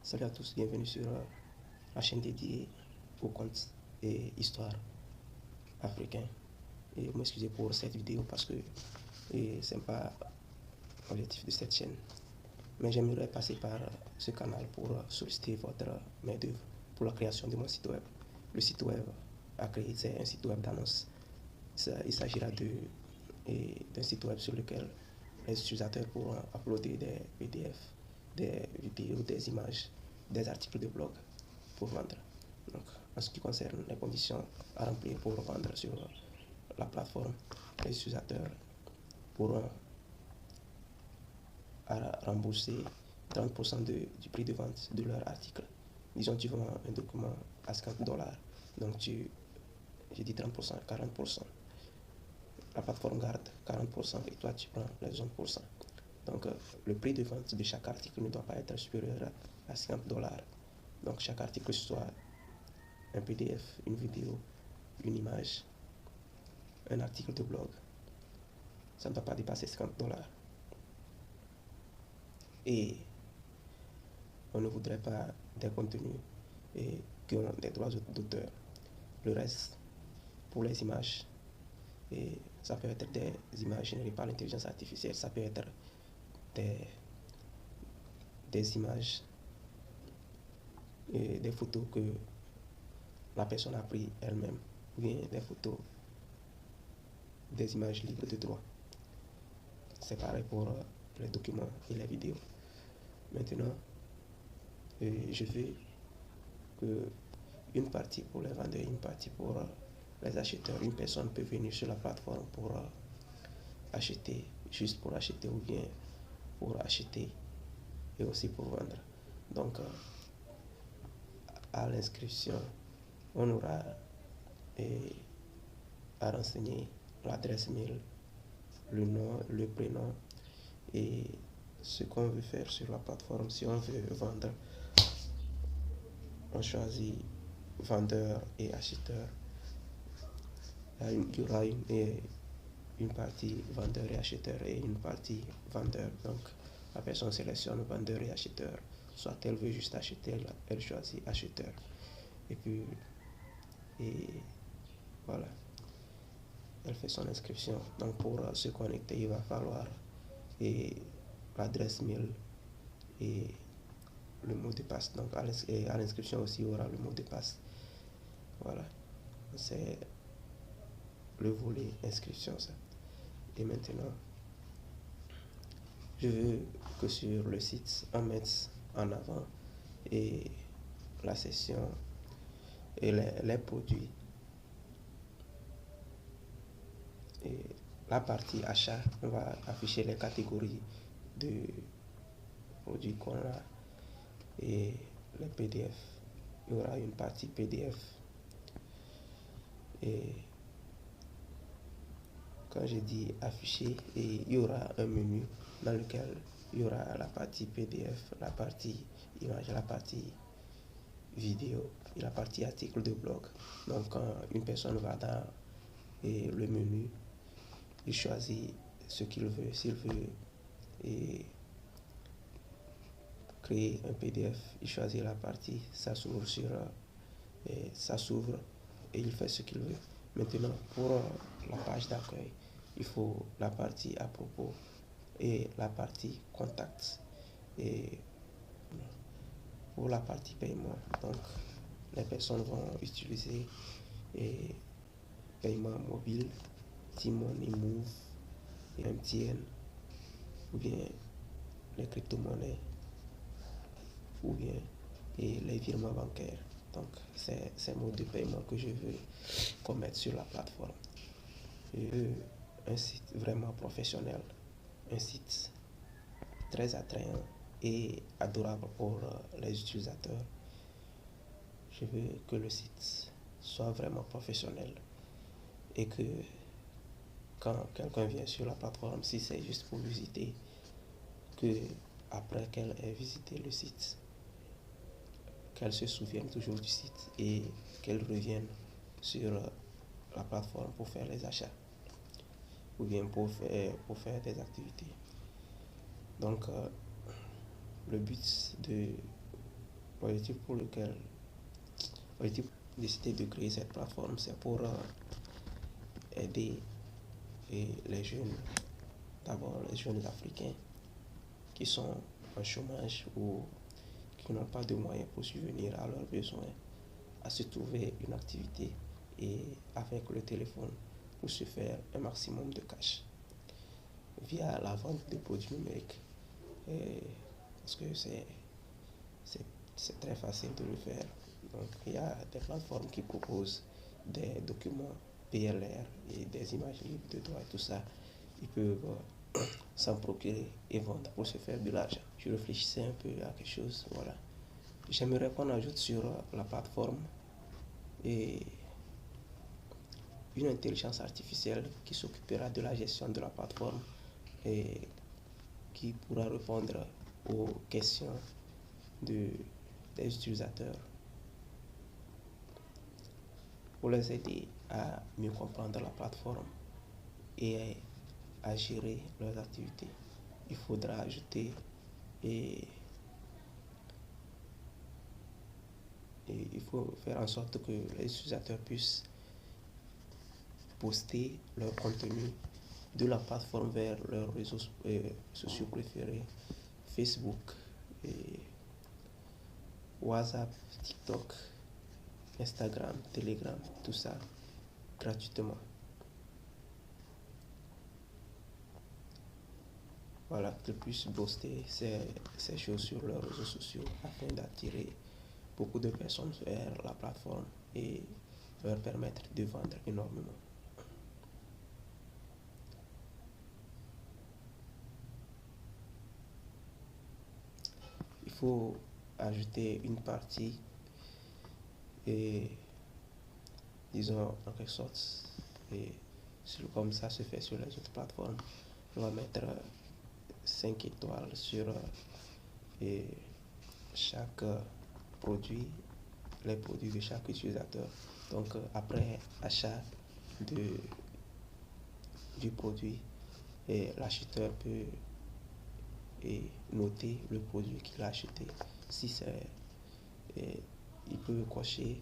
Salut à tous, bienvenue sur la chaîne dédiée aux contes et histoires africains. Et vous m'excusez pour cette vidéo parce que ce n'est pas l'objectif de cette chaîne. Mais j'aimerais passer par ce canal pour solliciter votre main-d'œuvre pour la création de mon site web. Le site web à créer, c'est un site web d'annonce. Il s'agira d'un site web sur lequel les utilisateurs pourront uploader des PDF, des vidéos, des images, des articles de blog pour vendre. Donc, en ce qui concerne les conditions à remplir pour vendre sur la plateforme, les utilisateurs pourront rembourser 30% du prix de vente de leur article. Disons, tu vends un document à $50, donc j'ai dit 30%, 40%. La plateforme garde 40% et toi tu prends les 20%. Donc le prix de vente de chaque article ne doit pas être supérieur à $50. Donc chaque article, soit un PDF, une vidéo, une image, un article de blog, ça ne doit pas dépasser $50. Et on ne voudrait pas des contenus qui ont des droits d'auteur. Le reste, pour les images, et ça peut être des images générées par l'intelligence artificielle, ça peut être des images et des photos que la personne a pris elle-même, ou bien des photos, des images libres de droit. C'est pareil pour les documents et les vidéos. Maintenant, je veux que une partie pour les vendeurs, une partie pour les acheteurs. Une personne peut venir sur la plateforme pour acheter, juste pour acheter, ou bien pour acheter et aussi pour vendre. Donc, à l'inscription, on aura à renseigner l'adresse mail, le nom, le prénom et ce qu'on veut faire sur la plateforme. Si on veut vendre, on choisit vendeur et acheteur. Il y aura une partie vendeur et acheteur et une partie vendeur. Donc la personne sélectionne vendeur et acheteur. Soit elle veut juste acheter, elle choisit acheteur. Et puis, voilà, elle fait son inscription. Donc pour se connecter, il va falloir l'adresse mail et le mot de passe. Donc à l'inscription aussi, il y aura le mot de passe. Voilà, c'est le volet inscription, ça. Et maintenant, je veux que sur le site, on mette en avant la section et les produits. Et la partie achat, on va afficher les catégories de produits qu'on a et les PDF. Il y aura une partie PDF. Et quand j'ai dit afficher, il y aura un menu dans lequel il y aura la partie PDF, la partie image, la partie vidéo et la partie article de blog. Donc quand une personne va dans le menu, il choisit ce qu'il veut. S'il veut créer un PDF, il choisit la partie, ça s'ouvre et il fait ce qu'il veut. Maintenant, pour la page d'accueil, il faut la partie à propos et la partie contact. Et pour la partie paiement, donc les personnes vont utiliser paiement mobile, T-Money, Move, MTN, ou bien les crypto-monnaies, ou bien les virements bancaires. Donc c'est ces modes de paiement que je veux qu'on mette sur la plateforme. Je veux un site vraiment professionnel, un site très attrayant et adorable pour les utilisateurs. Je veux que le site soit vraiment professionnel et que quand quelqu'un vient sur la plateforme, si c'est juste pour visiter, que après qu'elle ait visité le site, qu'elle se souvienne toujours du site et qu'elle revienne sur la plateforme pour faire les achats ou bien pour faire des activités. Donc le but L'objectif pour lequel l'objectif décidé de créer cette plateforme, c'est pour aider les jeunes, d'abord les jeunes africains qui sont en chômage ou qui n'ont pas de moyens pour subvenir à leurs besoins, à se trouver une activité et avec le téléphone pour se faire un maximum de cash via la vente de produits numériques. Parce que c'est très facile de le faire. Donc il y a des plateformes qui proposent des documents PLR et des images libres de droit et tout ça. Ils peuvent s'en procurer et vendre pour se faire de l'argent. Je réfléchissais un peu à quelque chose, voilà. J'aimerais qu'on ajoute sur la plateforme et une intelligence artificielle qui s'occupera de la gestion de la plateforme et qui pourra répondre aux questions des utilisateurs pour les aider à mieux comprendre la plateforme et à gérer leurs activités. Il faudra ajouter et il faut faire en sorte que les utilisateurs puissent poster leur contenu de la plateforme vers leurs réseaux sociaux préférés, Facebook, WhatsApp, TikTok, Instagram, Telegram, tout ça gratuitement. Voilà, qu'ils puissent poster ces choses sur leurs réseaux sociaux afin d'attirer beaucoup de personnes vers la plateforme et leur permettre de vendre énormément. Il faut ajouter une partie et disons en quelque sorte et comme ça se fait sur les autres plateformes, on va mettre 5 étoiles sur chaque produit, les produits de chaque utilisateur. Donc après achat du produit, l'acheteur peut noter le produit qu'il a acheté. Si c'est il peut cocher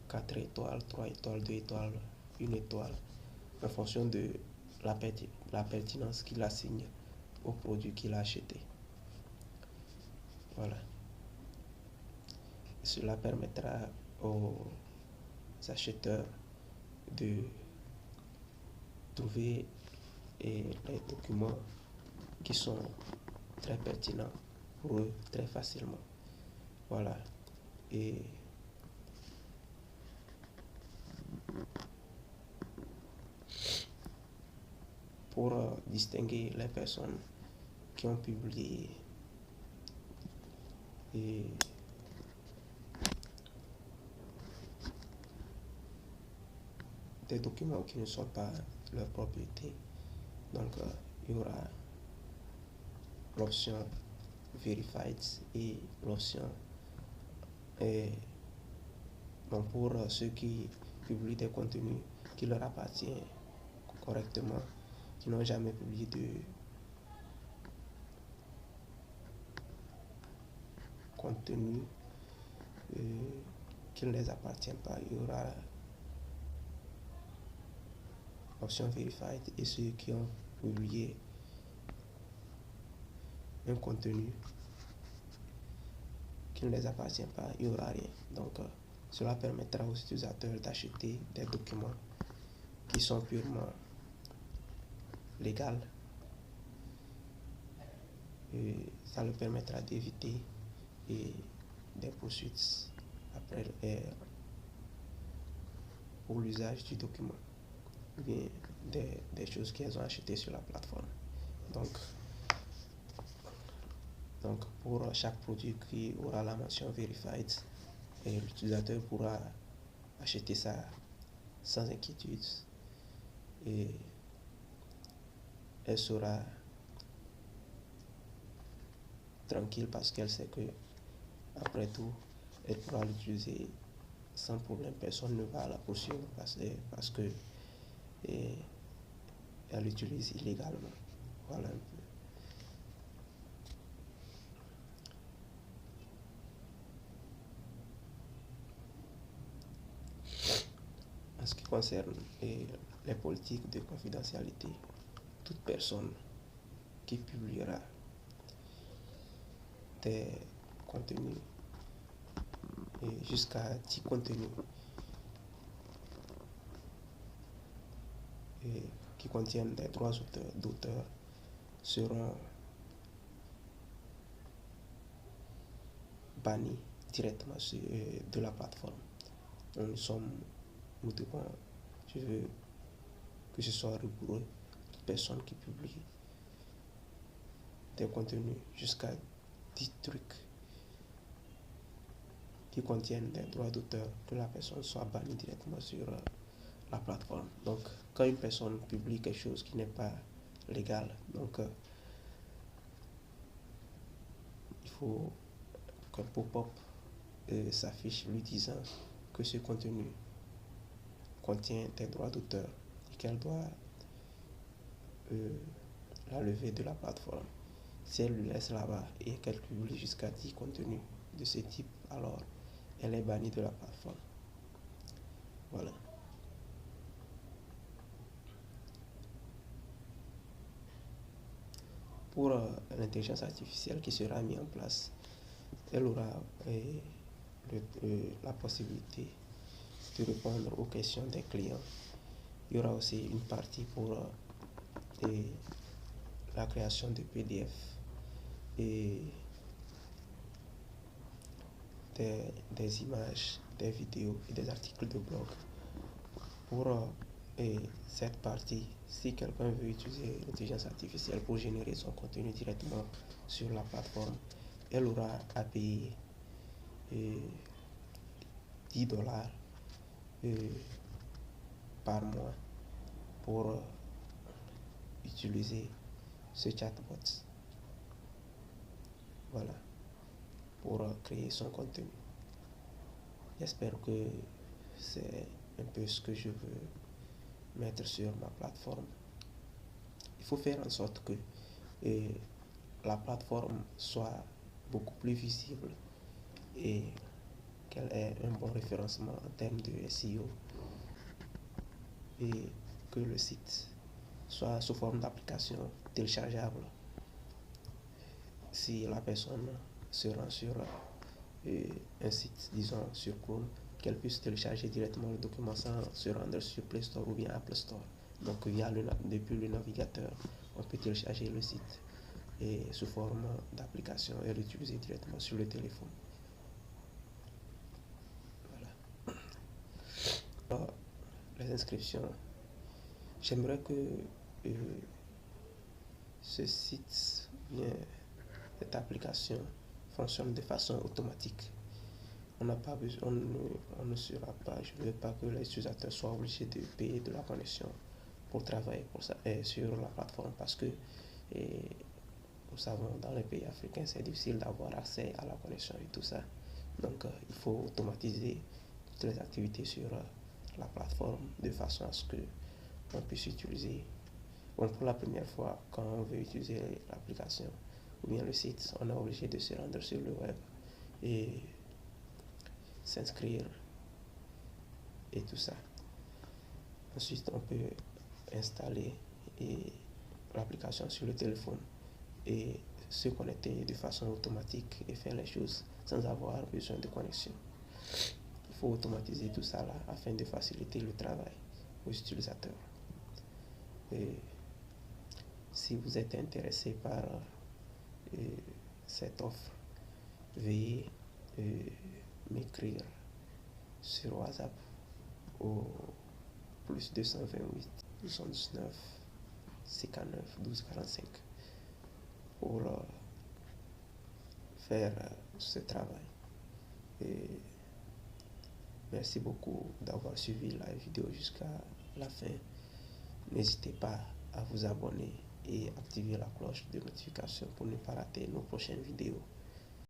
4 étoiles, 3 étoiles, 2 étoiles, 1 étoile en fonction de la pertinence qu'il assigne au produit qu'il a acheté. Voilà. Cela permettra aux acheteurs de trouver les documents qui sont très pertinents pour eux très facilement. Voilà. Et pour distinguer les personnes qui ont publié des documents qui ne sont pas leur propriété. Donc il y aura l'option verified et l'option bon, pour ceux qui publient des contenus qui leur appartiennent correctement, qui n'ont jamais publié de contenu qui ne les appartient pas. Il y aura l'option verified et ceux qui ont publié un contenu qui ne les appartient pas, il n'y aura rien. Donc cela permettra aux utilisateurs d'acheter des documents qui sont purement légaux et ça leur permettra d'éviter des poursuites après pour l'usage du document ou bien des choses qu'elles ont achetées sur la plateforme. Donc pour chaque produit qui aura la mention verified, l'utilisateur pourra acheter ça sans inquiétude et elle sera tranquille parce qu'elle sait que après tout elle pourra l'utiliser sans problème. Personne ne va la poursuivre parce que elle l'utilise illégalement. Voilà un peu. concerne les politiques de confidentialité, toute personne qui publiera des contenus jusqu'à 10 contenus qui contiennent des droits d'auteur seront bannis directement de la plateforme. Donc je veux que ce soit rigoureux. Toute personne qui publie des contenus jusqu'à 10 trucs qui contiennent des droits d'auteur, que la personne soit bannie directement sur la plateforme. Donc, quand une personne publie quelque chose qui n'est pas légal, donc il faut qu'un pop-up s'affiche lui disant que ce contenu contient des droits d'auteur et qu'elle doit la lever de la plateforme. Si elle lui laisse là-bas et qu'elle publie jusqu'à 10 contenus de ce type, alors elle est bannie de la plateforme. Voilà. Pour l'intelligence artificielle qui sera mise en place, elle aura la possibilité de répondre aux questions des clients. Il y aura aussi une partie pour la création de PDF et des images, des vidéos et des articles de blog. Pour cette partie, si quelqu'un veut utiliser l'intelligence artificielle pour générer son contenu directement sur la plateforme, elle aura à payer $10 par mois pour utiliser ce chatbot. Voilà, pour créer son contenu. J'espère que c'est un peu ce que je veux mettre sur ma plateforme. Il faut faire en sorte que la plateforme soit beaucoup plus visible et qu'elle ait un bon référencement en termes de SEO et que le site soit sous forme d'application téléchargeable. Si la personne se rend sur un site, disons sur Chrome, qu'elle puisse télécharger directement le document sans se rendre sur Play Store ou bien Apple Store. Donc depuis le navigateur, on peut télécharger le site et sous forme d'application et l'utiliser directement sur le téléphone. Voilà. Alors, les inscriptions. J'aimerais que ce site, bien, cette application fonctionne de façon automatique. On n'a pas besoin, on ne sera pas, je ne veux pas que les utilisateurs soient obligés de payer de la connexion pour travailler sur la plateforme parce que nous savons dans les pays africains c'est difficile d'avoir accès à la connexion et tout ça. Donc il faut automatiser toutes les activités sur la plateforme de façon à ce que on puisse utiliser. Bon, pour la première fois, quand on veut utiliser l'application ou bien le site, on est obligé de se rendre sur le web et s'inscrire et tout ça. Ensuite, on peut installer l'application sur le téléphone et se connecter de façon automatique et faire les choses sans avoir besoin de connexion. Il faut automatiser tout ça là afin de faciliter le travail aux utilisateurs. Et si vous êtes intéressé par cette offre, veuillez m'écrire sur WhatsApp au plus 228 79 59 12 45 pour faire ce travail. Et merci beaucoup d'avoir suivi la vidéo jusqu'à la fin. N'hésitez pas à vous abonner et activer la cloche de notification pour ne pas rater nos prochaines vidéos.